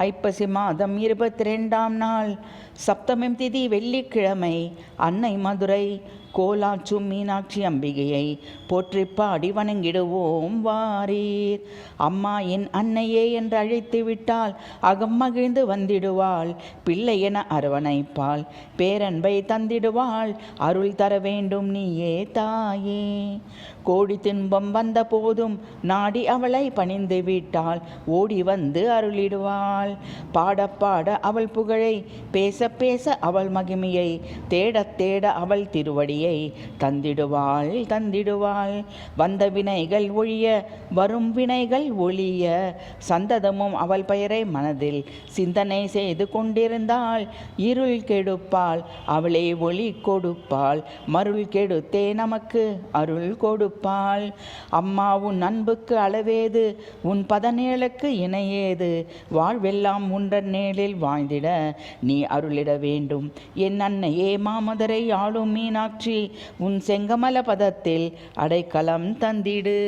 ஐப்பசி மாதம் 22ஆம் நாள் சப்தமம் திதி வெள்ளிக்கிழமை அன்னை மதுரை கோலாச்சும் மீனாட்சி அம்பிகையை போற்றி பாடி வணங்கிடுவோம் வாரீர். அம்மா என் அன்னையே என்று அழைத்து விட்டால் அகம் மகிழ்ந்து வந்திடுவாள். பிள்ளை என அரவணைப்பாள், பேரன்பை தந்திடுவாள். அருள் தர வேண்டும் நீயே தாயே. கோடி துன்பம் வந்த போதும் நாடி அவளை பணிந்து விட்டாள், ஓடி வந்து அருளிடுவாள். பாட பாட அவள் புகழை, பேச பேச அவள் மகிமையை, தேட தேட அவள் திருவடியை தந்திடுவாள் தந்திடுவாள். வந்த வினைகள் ஒழிய வரும் வினைகள் ஒழிய, சந்ததமும் அவள் பெயரை மனதில் சிந்தனை செய்து கொண்டிருந்தாள். இருள் கெடுப்பாள், அவளே ஒளி கொடுப்பாள். மருள் கெடுத்தே நமக்கு அருள் கொடுப்பாள். அம்மா உன் அன்புக்கு அளவேது, உன் பதநேளுக்கு இணையேது. வாழ்வெல்லாம் உன்றன் நேளில் வாழ்ந்திட நீ அருளிட வேண்டும். என் அன்னையே மாமதுரை ஆளும் மீனாட்சி, உன் செங்கமல பதத்தில் அடைக்கலம் தந்திடு.